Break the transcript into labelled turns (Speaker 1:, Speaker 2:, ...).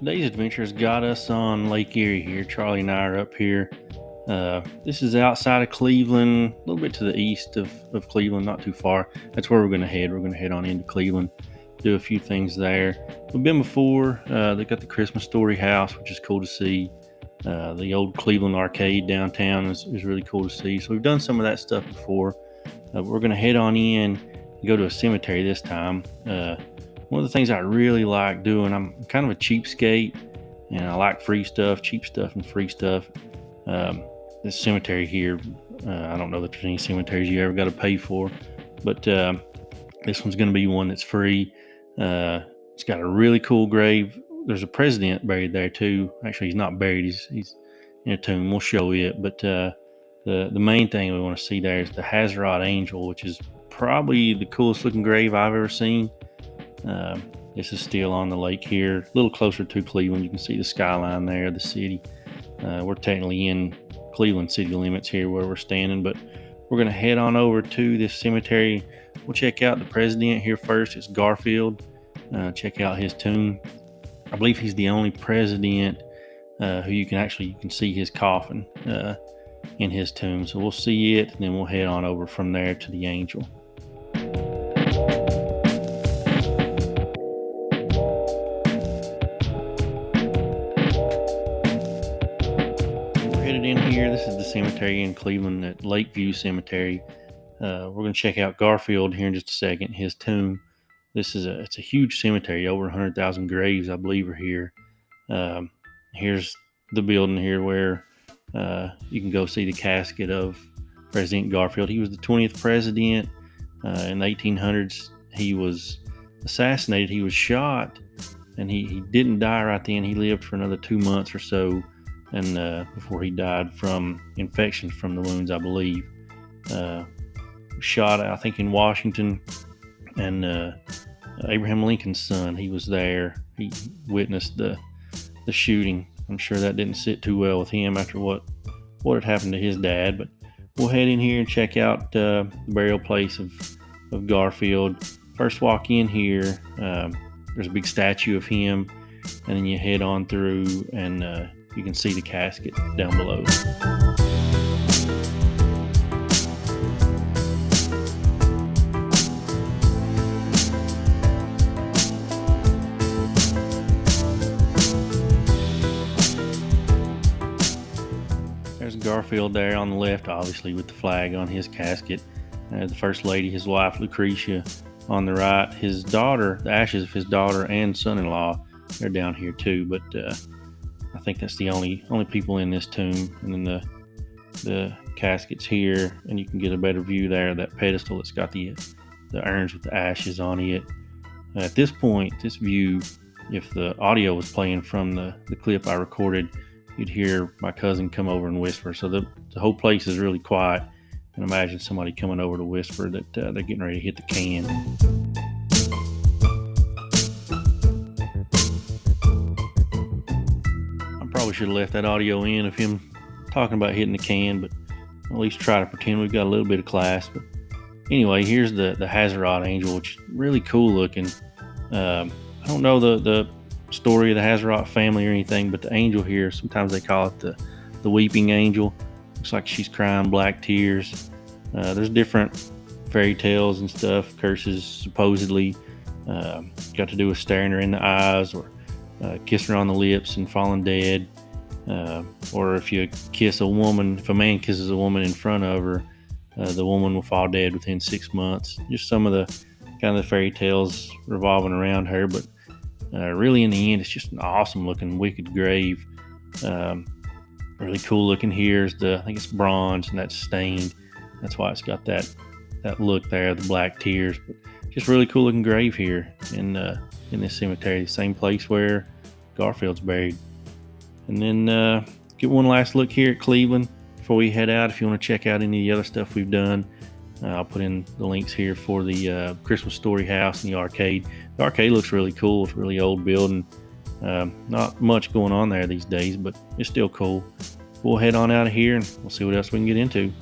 Speaker 1: Today's adventure has got us on Lake Erie here. Charlie and I are up here. This is outside of Cleveland, a little bit to the east of Cleveland, not too far. That's where we're going to head. We're going to head on into Cleveland, do a few things there. We've been before. They got the Christmas Story house, which is cool to see. The old Cleveland arcade downtown is really cool to see. So we've done some of that stuff before. We're going to head on in and go to a cemetery this time. One of the things I really like doing, I'm kind of a cheapskate, and I like free stuff, cheap stuff, and free stuff. This cemetery here, I don't know that there's any cemeteries you ever got to pay for, but this one's going to be one that's free. It's got a really cool grave. There's a president buried there too. Actually, he's not buried; he's in a tomb. We'll show it. But the main thing we want to see there is the Haserot Angel, which is probably the coolest looking grave I've ever seen. This is still on the lake here, a little closer to Cleveland. You can see the skyline there, the city. We're technically in Cleveland city limits here where we're standing, but we're going to head on over to this cemetery. We'll check out the president here first. It's Garfield. Check out his tomb. I believe he's the only president who you can see his coffin in his tomb. So we'll see it, and then we'll head on over from there to the angel. In here, this is the cemetery in Cleveland at Lakeview Cemetery. We're going to check out Garfield here in just a second, his tomb. It's a huge cemetery, over 100,000 graves I believe are here. Here's the building here where you can go see the casket of President Garfield. He was the 20th president. In the 1800s he was assassinated. He was shot, and he didn't die right then. He lived for another 2 months or so, and before he died from infections from the wounds, I believe. Shot, I think, in Washington, and Abraham Lincoln's son, he was there. He witnessed the shooting. I'm sure that didn't sit too well with him after what had happened to his dad, but we'll head in here and check out the burial place of Garfield. First walk in here, there's a big statue of him, and then you head on through and you can see the casket down below. There's Garfield there on the left, obviously with the flag on his casket. The First Lady, his wife Lucretia, on the right. His daughter, the ashes of his daughter and son-in-law, they're down here too, but I think that's the only people in this tomb. And then the casket's here, and you can get a better view there of that pedestal that's got the urns with the ashes on it. At this point, this view, if the audio was playing from the clip I recorded, you'd hear my cousin come over and whisper. So the whole place is really quiet, and imagine somebody coming over to whisper that they're getting ready to hit the can. Probably should have left that audio in of him talking about hitting the can, but at least try to pretend we've got a little bit of class. But anyway, here's the Haserot Angel, which is really cool looking. I don't know the story of the Haserot family or anything, but the angel here, sometimes they call it the weeping angel. Looks like she's crying black tears. There's different fairy tales and stuff, curses supposedly got to do with staring her in the eyes, or kissing her on the lips and falling dead, or if a man kisses a woman in front of her, the woman will fall dead within 6 months. Just some of the kind of the fairy tales revolving around her, but really in the end, it's just an awesome looking wicked grave. Really cool looking here is I think it's bronze, and that's stained. That's why it's got that look there, the black tears. But just really cool looking grave here in this cemetery, the same place where Garfield's buried. And then get one last look here at Cleveland before we head out. If you want to check out any of the other stuff we've done, I'll put in the links here for the Christmas Story house and the arcade. The arcade looks really cool. It's a really old building. Not much going on there these days, but it's still cool. We'll head on out of here, and we'll see what else we can get into.